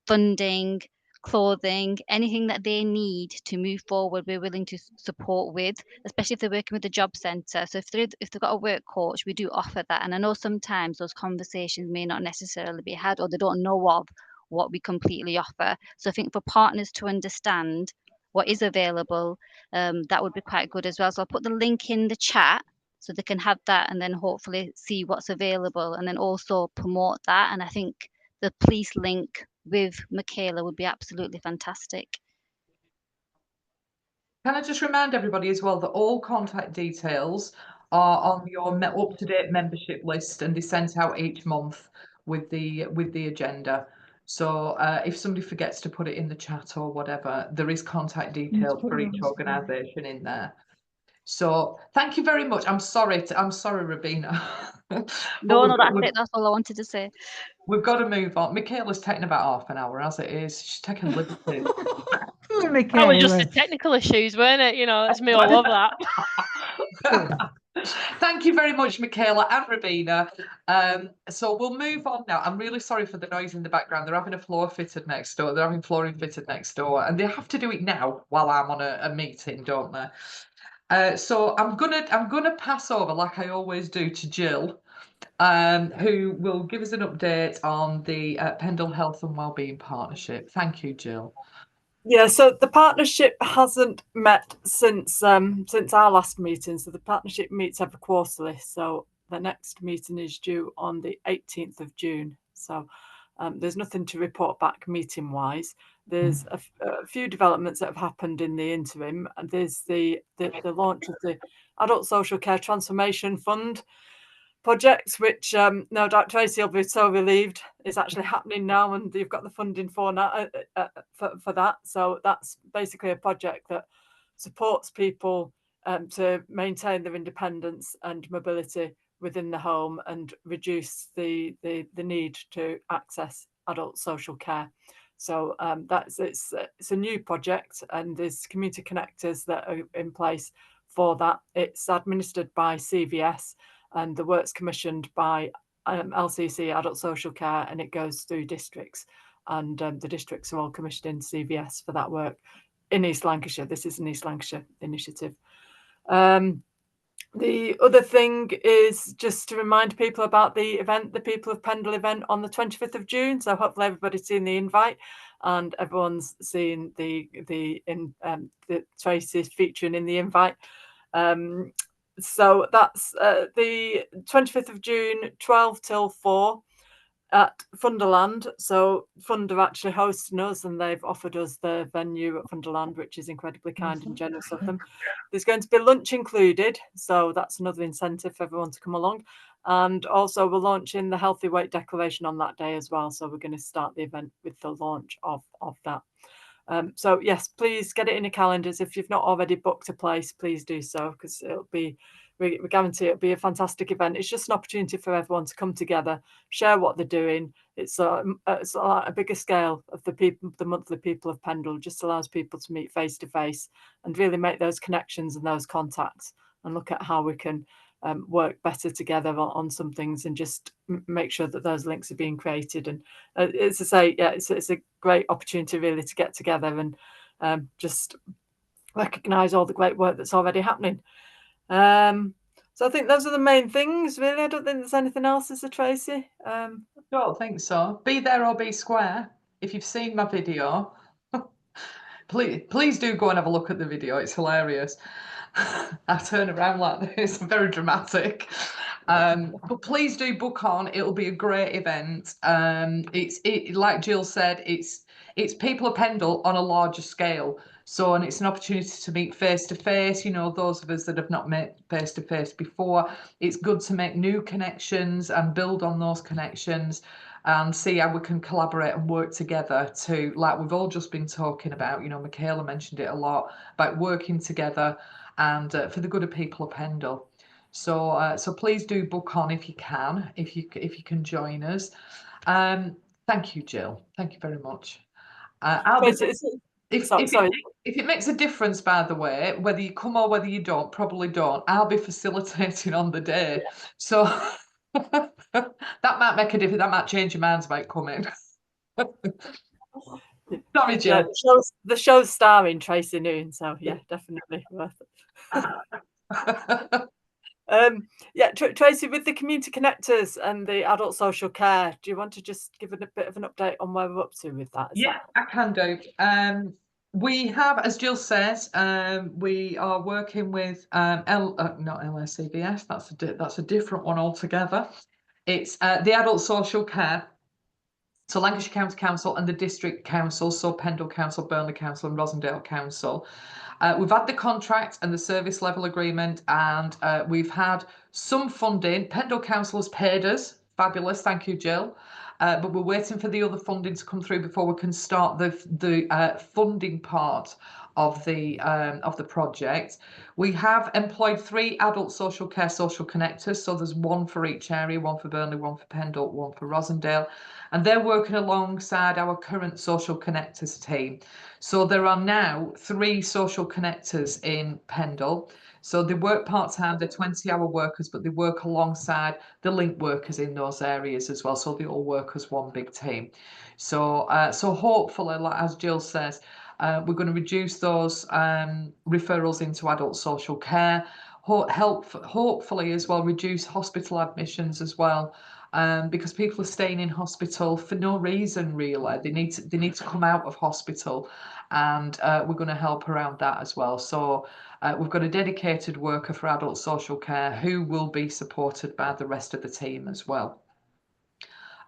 [SPEAKER 10] funding, clothing, anything that they need to move forward, we're willing to support with, especially if they're working with the job centre. So if they've got a work coach, we do offer that. And I know sometimes those conversations may not necessarily be had, or they don't know of what we completely offer. So I think for partners to understand what is available, that would be quite good as well. So I'll put the link in the chat so they can have that and then hopefully see what's available and then also promote that. And I think the police link with Michaela would be absolutely fantastic.
[SPEAKER 1] Can I just remind everybody as well that all contact details are on your up-to-date membership list, and they're sent out each month with the agenda. So if somebody forgets to put it in the chat or whatever, there is contact details for each organisation in there. So thank you very much. I'm sorry, Rabina.
[SPEAKER 10] No, that's it. That's all I wanted to say.
[SPEAKER 1] We've got to move on. Michaela's taking about half an hour, as it is. She's taking liberties.
[SPEAKER 7] That was just the technical issues, weren't it? It's me all over that.
[SPEAKER 1] Thank you very much, Michaela and Rabina. So we'll move on now. I'm really sorry for the noise in the background. They're having flooring fitted next door, and they have to do it now while I'm on a meeting, don't they? So I'm gonna pass over, like I always do, to Jill, who will give us an update on the Pendle Health and Wellbeing Partnership. Thank you, Jill.
[SPEAKER 11] Yeah, so the partnership hasn't met since our last meeting. So the partnership meets every quarterly. So the next meeting is due on the 18th of June. So there's nothing to report back meeting wise. There's a few developments that have happened in the interim. And there's the launch of the Adult Social Care Transformation Fund projects, which no doubt Tracy will be so relieved is actually happening now, and you've got the funding for now for that. So that's basically a project that supports people to maintain their independence and mobility within the home and reduce the need to access adult social care. So it's a new project, and there's community connectors that are in place for that. It's administered by CVS, and the work's commissioned by LCC, Adult Social Care, and it goes through districts. And the districts are all commissioned in CVS for that work in East Lancashire. This is an East Lancashire initiative. The other thing is just to remind people about the event, the People of Pendle event on the 25th of June. So hopefully everybody's seen the invite and everyone's seen the Tracy's featuring in the invite. So that's the 25th of June, 12 till 4. at Funderland. So Fund are actually hosting us, and they've offered us the venue at Funderland, which is incredibly kind and generous of them. There's going to be lunch included, so that's another incentive for everyone to come along. And also we're launching the Healthy Weight Declaration on that day as well. So we're going to start the event with the launch of that. So yes, please get it in your calendars. If you've not already booked a place, please do so, because it'll be, we guarantee it'll be a fantastic event. It's just an opportunity for everyone to come together, share what they're doing. It's a bigger scale of the monthly people of Pendle. Just allows people to meet face to face and really make those connections and those contacts, and look at how we can work better together on some things, and just make sure that those links are being created. And as I say, yeah, it's a great opportunity really to get together and just recognise all the great work that's already happening. So I think those are the main things, really. I don't think there's anything else, is there, Tracy?
[SPEAKER 1] I don't think so. Be there or be square. If you've seen my video, please do go and have a look at the video. It's hilarious. I turn around like this, very dramatic. But please do book on. It'll be a great event. It's like Jill said, it's people of Pendle on a larger scale. So, and it's an opportunity to meet face to face, you know, those of us that have not met face to face before. It's good to make new connections and build on those connections and see how we can collaborate and work together to, like we've all just been talking about, you know, Michaela mentioned it a lot, about working together and for the good of people of Pendle. So so please do book on if you can, if you can join us. Thank you, Jill. Thank you very much. If it makes a difference, by the way, whether you come or whether you don't, probably don't, I'll be facilitating on the day. Yeah. So that might make a difference. That might change your minds about coming. Sorry, Jill.
[SPEAKER 11] Yeah, the show's starring Tracy Noon, so yeah, definitely worth it. Yeah, Tracy, with the community connectors and the adult social care, do you want to just give it a bit of an update on where we're up to with that?
[SPEAKER 1] Yeah, I can do. We have, as Jill says, we are working with not LSCVS. That's a different one altogether. It's the adult social care. So Lancashire County Council and the District Council, so Pendle Council, Burnley Council and Rosendale Council. We've had the contract and the service level agreement, and we've had some funding. Pendle Council has paid us. Fabulous, thank you, Jill. But we're waiting for the other funding to come through before we can start the funding part of the project. We have employed 3 adult social care social connectors, so there's one for each area, one for Burnley, one for Pendle, one for Rosendale, and they're working alongside our current social connectors team. So there are now 3 social connectors in Pendle. So they work part-time, they're 20-hour workers, but they work alongside the link workers in those areas as well. So they all work as one big team. So so hopefully, like as Jill says, we're going to reduce those referrals into adult social care, hopefully as well reduce hospital admissions as well, because people are staying in hospital for no reason really. They need to come out of hospital, and we're going to help around that as well. So we've got a dedicated worker for adult social care who will be supported by the rest of the team as well.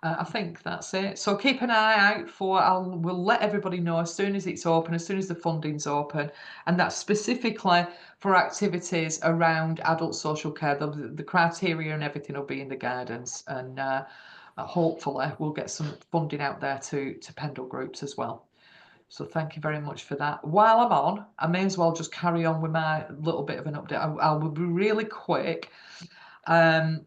[SPEAKER 1] I think that's it. So keep an eye out for, we'll let everybody know as soon as it's open, as soon as the funding's open, and that's specifically for activities around adult social care. The criteria and everything will be in the guidance, and hopefully we'll get some funding out there to Pendle groups as well. So thank you very much for that. While I'm on, I may as well just carry on with my little bit of an update. I will be really quick. Nothing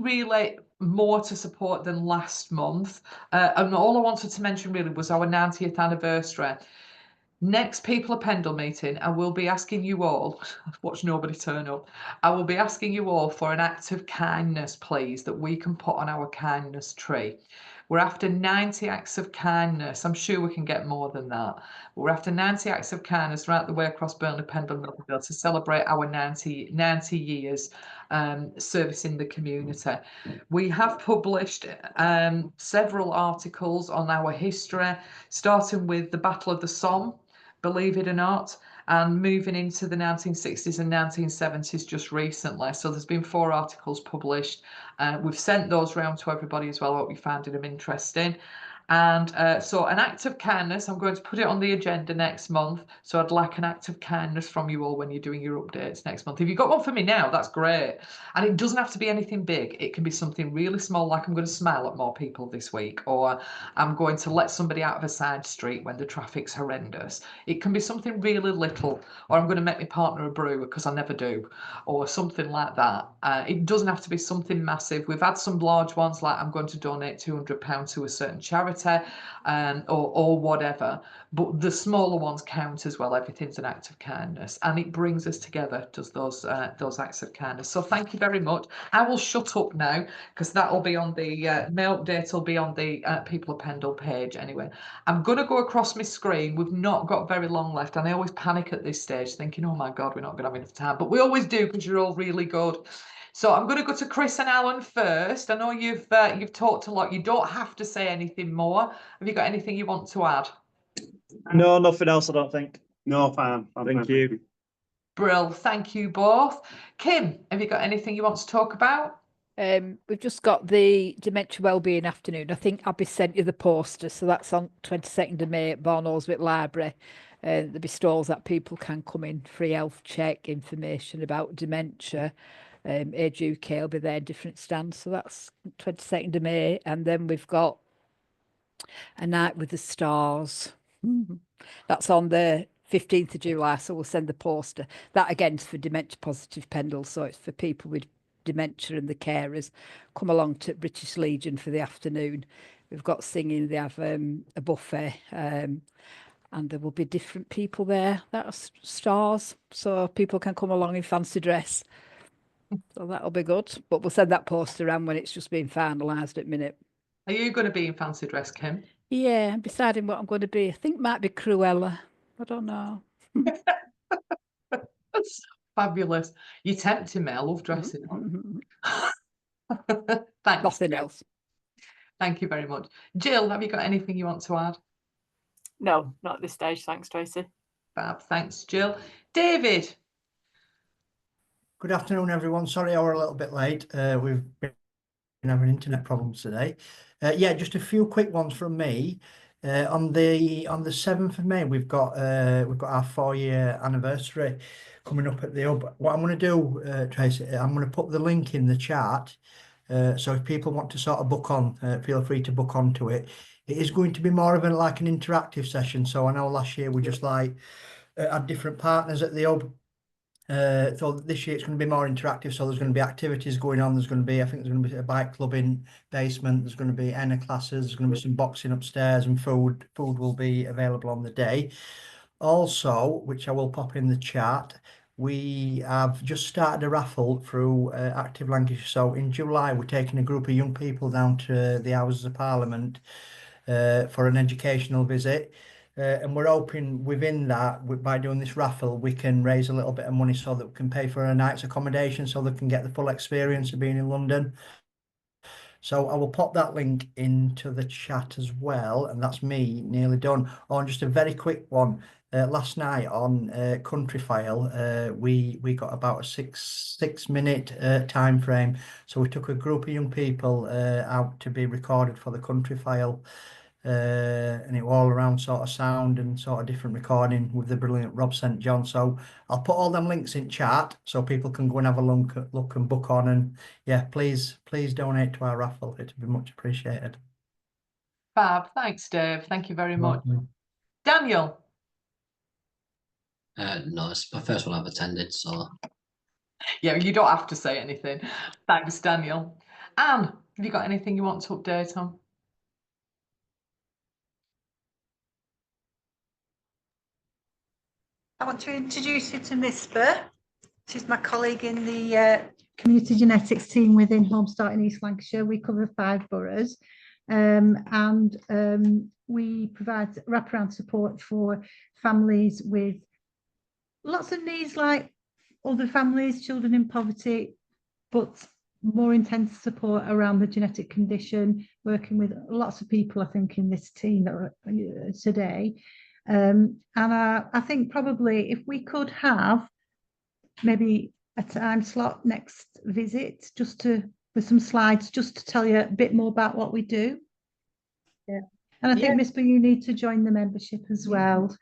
[SPEAKER 1] really more to support than last month. And all I wanted to mention really was our 90th anniversary. Next People of Pendle meeting, I will be asking you all, watch nobody turn up, I will be asking you all for an act of kindness, please, that we can put on our kindness tree. We're after 90 acts of kindness. I'm sure we can get more than that. We're after 90 acts of kindness right the way across Burnley, Pendle, and Rotherham to celebrate our 90 years servicing the community. We have published several articles on our history, starting with the Battle of the Somme, believe it or not, and moving into the 1960s and 1970s just recently. So there's been 4 articles published. We've sent those round to everybody as well. I hope you finding them interesting. And so an act of kindness, I'm going to put it on the agenda next month. So I'd like an act of kindness from you all when you're doing your updates next month. If you've got one for me now, that's great. And it doesn't have to be anything big. It can be something really small, like I'm going to smile at more people this week, or I'm going to let somebody out of a side street when the traffic's horrendous. It can be something really little, or I'm going to make my partner a brew because I never do, or something like that. It doesn't have to be something massive. We've had some large ones, like I'm going to donate £200 to a certain charity, or whatever, but the smaller ones count as well. Everything's an act of kindness, and it brings us together, does those acts of kindness. So thank you very much. I will shut up now, because that'll be on the mail update will be on the People of Pendle page anyway. I'm going to go across my screen. We've not got very long left, and I always panic at this stage thinking, oh my god, we're not going to have enough time, but we always do, because you're all really good. So I'm going to go to Chris and Alan first. I know you've talked a lot. You don't have to say anything more. Have you got anything you want to add?
[SPEAKER 3] No, nothing else, I don't think.
[SPEAKER 4] No, fine.
[SPEAKER 3] Thank you.
[SPEAKER 1] Brill, thank you both. Kim, have you got anything you want to talk about?
[SPEAKER 9] We've just got the Dementia Wellbeing Afternoon. I think Abby sent you the poster, so that's on 22nd of May at Barnoldswick Library. There'll be stalls that people can come in, free health check, information about dementia. Age UK will be there, different stands. So that's 22nd of May. And then we've got A Night with the Stars. That's on the 15th of July. So we'll send the poster. That again is for dementia positive Pendle. So it's for people with dementia and the carers. Come along to British Legion for the afternoon. We've got singing. They have a buffet. And there will be different people there that are stars. So people can come along in fancy dress. So that'll be good. But we'll send that poster around when it's just been finalised at minute.
[SPEAKER 1] Are you going to be in fancy dress, Kim?
[SPEAKER 9] Yeah, I'm deciding what I'm going to be. I think it might be Cruella. I don't know.
[SPEAKER 1] Fabulous. You're tempting me. I love dressing up. Thanks.
[SPEAKER 9] Nothing
[SPEAKER 1] Jill.
[SPEAKER 9] else.
[SPEAKER 1] Thank you very much. Jill, have you got anything you want to add?
[SPEAKER 11] No, not at this stage. Thanks, Tracy.
[SPEAKER 1] Fab. Thanks, Jill. David.
[SPEAKER 12] Good afternoon, everyone. Sorry I were a little bit late. We've been having internet problems today. Yeah, just a few quick ones from me. On the 7th of May, we've got our 4-year anniversary coming up at the Hub. What I'm going to do, Tracy, I'm going to put the link in the chat. So if people want to sort of book on, feel free to book onto it. It is going to be more of like an interactive session. So I know last year we just had different partners at the Hub. So this year it's going to be more interactive. So there's going to be activities going on. I think there's going to be a bike club in basement. There's going to be ENA classes. There's going to be some boxing upstairs, and food will be available on the day. Also, which I will pop in the chat, we have just started a raffle through Active Lancashire. So in July, we're taking a group of young people down to the Houses of Parliament for an educational visit. And we're hoping within that, by doing this raffle, we can raise a little bit of money so that we can pay for a night's accommodation so they can get the full experience of being in London. So I will pop that link into the chat as well. And that's me nearly done. Oh, and just a very quick one. Last night on Country File, we got about a six minute time frame. So we took a group of young people out to be recorded for the Country File. And it was all around sort of sound and sort of different recording with the brilliant Rob St. John. So I'll put all them links in chat so people can go and have a look and book on. And yeah, please donate to our raffle. It'd be much appreciated.
[SPEAKER 1] Fab. Thanks, Dave. Thank you very much. Daniel.
[SPEAKER 13] No, it's my first one I've attended, so.
[SPEAKER 1] Yeah, you don't have to say anything. Thanks, Daniel. Anne, have you got anything you want to update on?
[SPEAKER 5] I want to introduce you to Misper. She's my colleague in the community genetics team within Home Start in East Lancashire. We cover 5 boroughs, and we provide wraparound support for families with lots of needs, like other families, children in poverty, but more intense support around the genetic condition, working with lots of people, I think, in this team that are today. And I think probably if we could have maybe a time slot next visit, just to with some slides, just to tell you a bit more about what we do.
[SPEAKER 1] Yeah.
[SPEAKER 5] And I think, Miss B, you need to join the membership as well.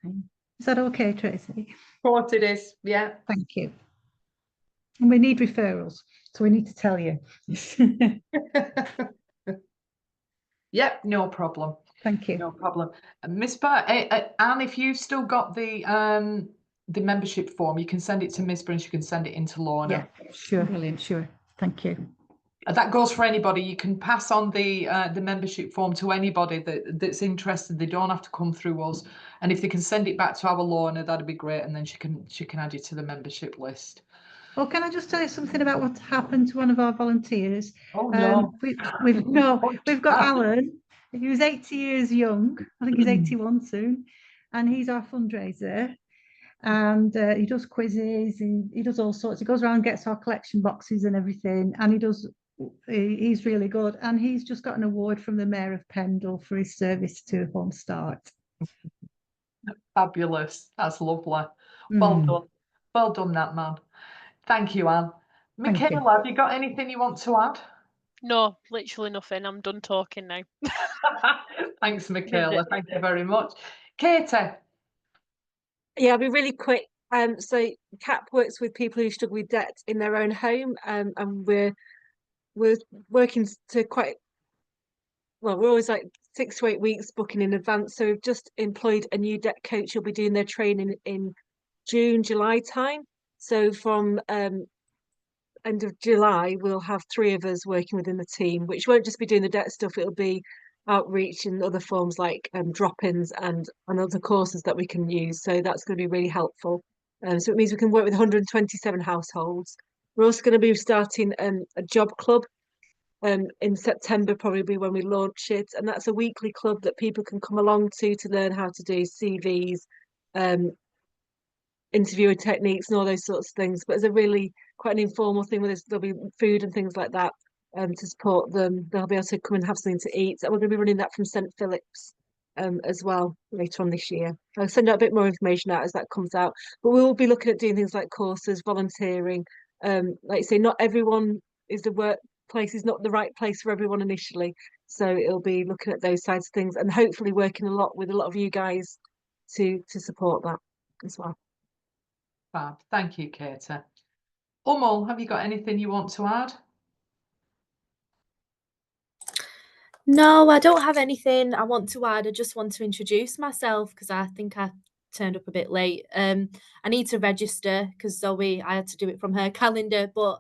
[SPEAKER 5] Is that okay, Tracy?
[SPEAKER 1] Of course it is. Yeah.
[SPEAKER 5] Thank you. And we need referrals, so we need to tell you.
[SPEAKER 1] Yep, no problem.
[SPEAKER 5] Thank you.
[SPEAKER 1] No problem. Miss Barr, Anne, if you've still got the membership form, you can send it to Miss Barr and she can send it into Lorna.
[SPEAKER 5] Yeah, sure. Brilliant, sure. Thank you.
[SPEAKER 1] That goes for anybody. You can pass on the membership form to anybody that's interested. They don't have to come through us. And if they can send it back to our Lorna, that'd be great. And then she can add you to the membership list.
[SPEAKER 5] Well, can I just tell you something about what happened to one of our volunteers?
[SPEAKER 1] Oh no.
[SPEAKER 5] We've got Alan. He was 80 years young. I think he's 81 soon, and he's our fundraiser. And he does quizzes, he does all sorts. He goes around, gets our collection boxes and everything, and he's really good. And he's just got an award from the Mayor of Pendle for his service to Home Start.
[SPEAKER 1] Fabulous. That's lovely. Well done. Well done, that man. Thank you, Anne. Michaela, have you got anything you want to add?
[SPEAKER 7] No, literally nothing. I'm done talking now.
[SPEAKER 1] Thanks, Michaela. Thank you very much. Katie.
[SPEAKER 8] Yeah, I'll be really quick. So CAP works with people who struggle with debt in their own home, and we're working to we're always like 6 to 8 weeks booking in advance. So we've just employed a new debt coach who'll be doing their training in June, July time. So from end of July, we'll have 3 of us working within the team, which won't just be doing the debt stuff, it'll be outreach in other forms like drop-ins and other courses that we can use. So that's going to be really helpful. So it means we can work with 127 households. We're also going to be starting a job club in September, probably when we launch it. And that's a weekly club that people can come along to learn how to do CVs, interviewing techniques and all those sorts of things. But it's a really quite an informal thing where there'll be food and things like that to support them. They'll be able to come and have something to eat. And we're going to be running that from St. Philip's as well later on this year. I'll send out a bit more information out as that comes out. But we will be looking at doing things like courses, volunteering. Like you say, not everyone is the workplace is not the right place for everyone initially. So it'll be looking at those sides of things and hopefully working a lot with a lot of you guys to support that as well.
[SPEAKER 1] Fab. Thank you, Katie. Umal, have you got anything you want to add?
[SPEAKER 14] No, I don't have anything I want to add. I just want to introduce myself because I think I turned up a bit late. I need to register because Zoe, I had to do it from her calendar. But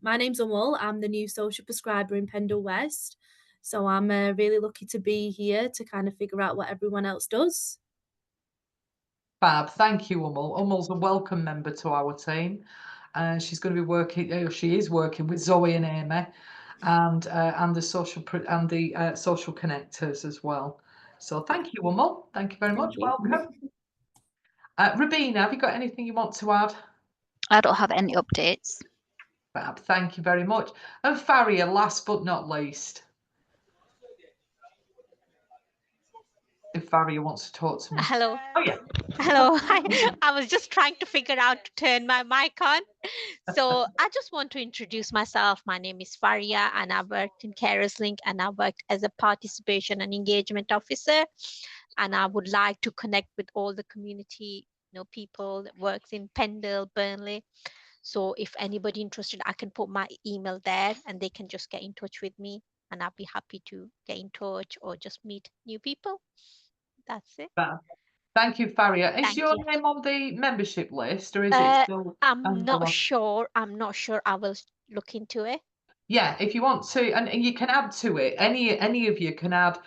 [SPEAKER 14] my name's Umal. I'm the new social prescriber in Pendle West. So I'm really lucky to be here to kind of figure out what everyone else does.
[SPEAKER 1] Fab. Thank you, Umal. Umal's a welcome member to our team. She's going to be working. She is working with Zoe and Amy, and the social connectors as well. So thank you, Umal. Thank you very much. Welcome. Rabina, have you got anything you want to add?
[SPEAKER 10] I don't have any updates.
[SPEAKER 1] Fab. Thank you very much. And Faria, last but not least. If Faria wants to talk to me.
[SPEAKER 2] Hello.
[SPEAKER 1] Oh yeah.
[SPEAKER 2] Hello. I was just trying to figure out to turn my mic on. So I just want to introduce myself. My name is Faria and I worked in Carers Link and I worked as a participation and engagement officer. And I would like to connect with all the community, people that works in Pendle, Burnley. So if anybody interested, I can put my email there and they can just get in touch with me and I'll be happy to get in touch or just meet new people. That's it.
[SPEAKER 1] Thank you, Faria. Is your name on the membership list or is it still?
[SPEAKER 2] I'm not sure. I will look into it.
[SPEAKER 1] Yeah, if you want to, and you can add to it. Any of you can add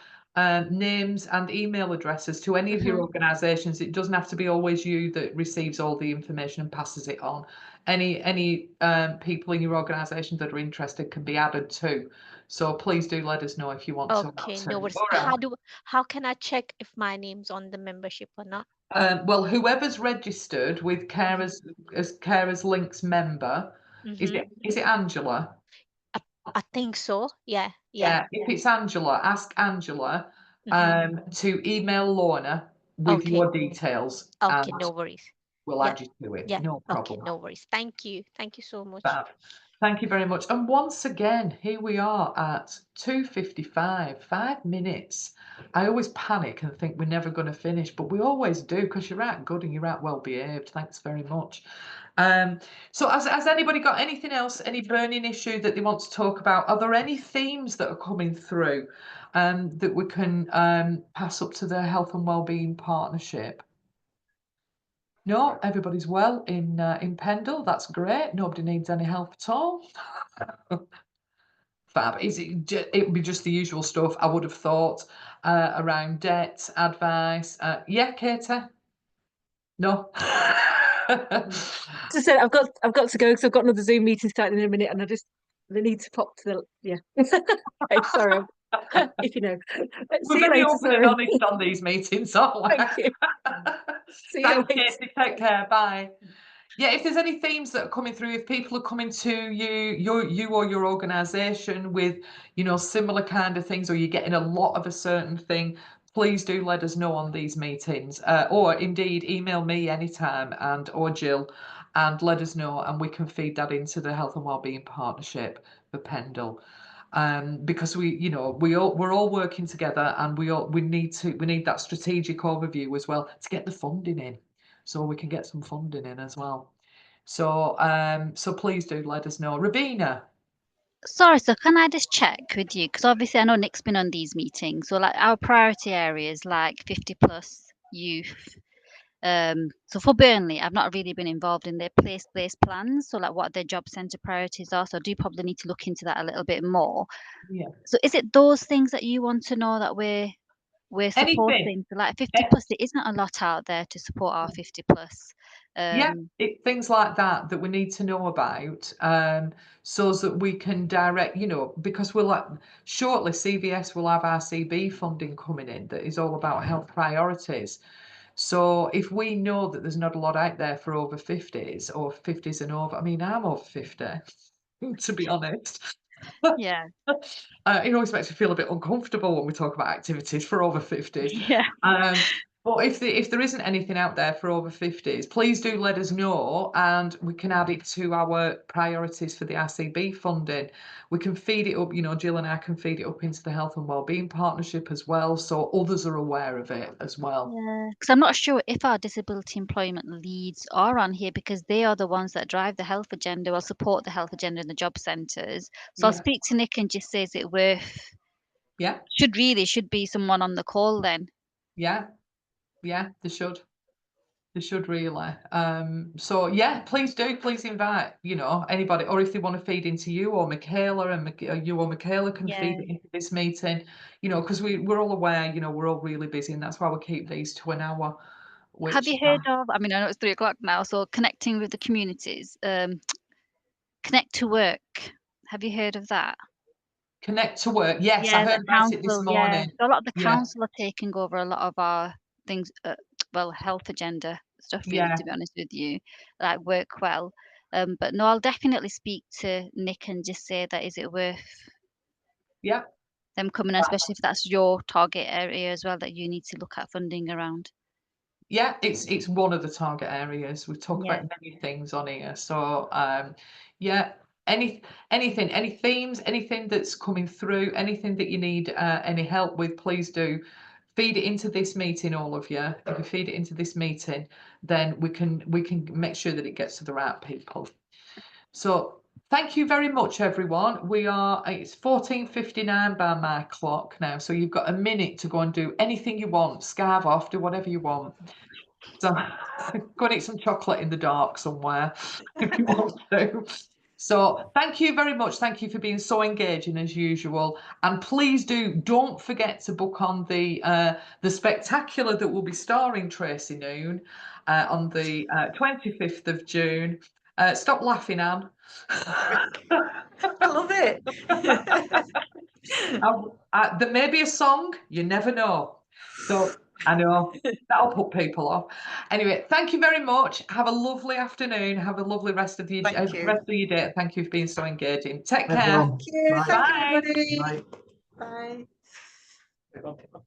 [SPEAKER 1] names and email addresses to any of your organisations. It doesn't have to be always you that receives all the information and passes it on. Any people in your organisation that are interested can be added too. So please do let us know if you want to.
[SPEAKER 2] Okay, no worries. How can I check if my name's on the membership or not?
[SPEAKER 1] Well, whoever's registered with Carers as Carers Links member, is it Angela?
[SPEAKER 2] I think so. Yeah.
[SPEAKER 1] If it's Angela, ask Angela to email Lorna with
[SPEAKER 2] Okay.
[SPEAKER 1] your details.
[SPEAKER 2] Okay,
[SPEAKER 1] And
[SPEAKER 2] no worries.
[SPEAKER 1] we'll
[SPEAKER 2] Yeah.
[SPEAKER 1] add you to it.
[SPEAKER 2] Yeah.
[SPEAKER 1] No
[SPEAKER 2] Okay,
[SPEAKER 1] problem.
[SPEAKER 2] no worries. Thank you. Thank you so much.
[SPEAKER 1] Fab. Thank you very much. And once again, here we are at 2:55, 5 minutes. I always panic and think we're never going to finish, but we always do, because you're out good and you're out well behaved. Thanks very much. So has anybody got anything else, any burning issue that they want to talk about? Are there any themes that are coming through that we can pass up to the Health and Wellbeing Partnership? No, everybody's well in Pendle. That's great. Nobody needs any help at all. Fab. It would be just the usual stuff, I would have thought, around debt, advice. Yeah, Katie? No.
[SPEAKER 8] Just said I've got to go because I've got another Zoom meeting starting in a minute, and I need to pop to the Okay, sorry. If you know.
[SPEAKER 1] We're
[SPEAKER 8] See you
[SPEAKER 1] very
[SPEAKER 8] later.
[SPEAKER 1] open and
[SPEAKER 8] Sorry.
[SPEAKER 1] honest on these meetings, aren't we?
[SPEAKER 8] Thank you. See you
[SPEAKER 1] Thanks,
[SPEAKER 8] later.
[SPEAKER 1] Katie. Take care. Bye. Yeah, if there's any themes that are coming through, if people are coming to you or your organisation with, similar kind of things, or you're getting a lot of a certain thing, please do let us know on these meetings, or indeed email me anytime or Jill, and let us know, and we can feed that into the Health and Wellbeing Partnership for Pendle. Because we're all working together, and we need that strategic overview as well to get the funding in, so we can get some funding in as well. So please do let us know. Rabina.
[SPEAKER 10] Sorry, so can I just check with you? Because obviously I know Nick's been on these meetings. So like our priority areas like 50 plus youth. So for Burnley, I've not really been involved in their place-based plans. So like what their job centre priorities are. So I do probably need to look into that a little bit more.
[SPEAKER 1] Yeah.
[SPEAKER 10] So is it those things that you want to know that we're supporting? So like 50 plus, there isn't a lot out there to support our 50 plus.
[SPEAKER 1] Yeah, things like that we need to know about, so that we can direct, because shortly CVS will have RCB funding coming in that is all about health priorities. So if we know that there's not a lot out there for over 50s or 50s and over, I mean, I'm over 50, to be honest.
[SPEAKER 10] Yeah.
[SPEAKER 1] It always makes me feel a bit uncomfortable when we talk about activities for over 50s.
[SPEAKER 10] Yeah.
[SPEAKER 1] But if there isn't anything out there for over 50s, please do let us know, and we can add it to our priorities for the RCB funding. We can feed it up, Jill and I can feed it up into the Health and Wellbeing Partnership as well, so others are aware of it as well.
[SPEAKER 10] Yeah, because I'm not sure if our disability employment leads are on here, because they are the ones that drive the health agenda or support the health agenda in the job centres. So I'll speak to Nick and just say, is it worth?
[SPEAKER 1] Yeah.
[SPEAKER 10] Should be someone on the call then.
[SPEAKER 1] Yeah, they should. They should really. So yeah, please invite, anybody, or if they want to feed into you or Michaela, and you or Michaela can feed it into this meeting, because we're all aware, we're all really busy, and that's why we keep these to an hour.
[SPEAKER 10] Have you heard of, I mean, I know it's 3 o'clock now, so connecting with the communities, Connect to Work. Have you heard of that?
[SPEAKER 1] Connect to Work. Yes, I heard about it this morning.
[SPEAKER 10] So a lot of the council are taking over a lot of our things, health agenda stuff, really, to be honest with you, like Work Well. But no, I'll definitely speak to Nick and just say that, is it worth them coming, especially if that's your target area as well, that you need to look at funding around.
[SPEAKER 1] Yeah, it's one of the target areas. We talk about many things on here. So anything, any themes, anything that's coming through, anything that you need any help with, please do feed it into this meeting, all of you. If you feed it into this meeting, then we can make sure that it gets to the right people. So thank you very much, everyone. It's 14:59 by my clock now, so you've got a minute to go and do anything you want, scarf off, do whatever you want. So go and eat some chocolate in the dark somewhere if you want to. So thank you very much. Thank you for being so engaging as usual. And please don't forget to book on the spectacular that will be starring Tracy Noon on the 25th of June. Stop laughing, Anne.
[SPEAKER 5] I love it.
[SPEAKER 1] There may be a song, you never know. So I know that'll put people off. Anyway, thank you very much. Have a lovely afternoon. Have a lovely rest of your day. Thank you for being so engaging. Take care.
[SPEAKER 5] Thank you.
[SPEAKER 1] Bye.
[SPEAKER 5] Thank you, everybody.
[SPEAKER 12] Bye.
[SPEAKER 5] Bye.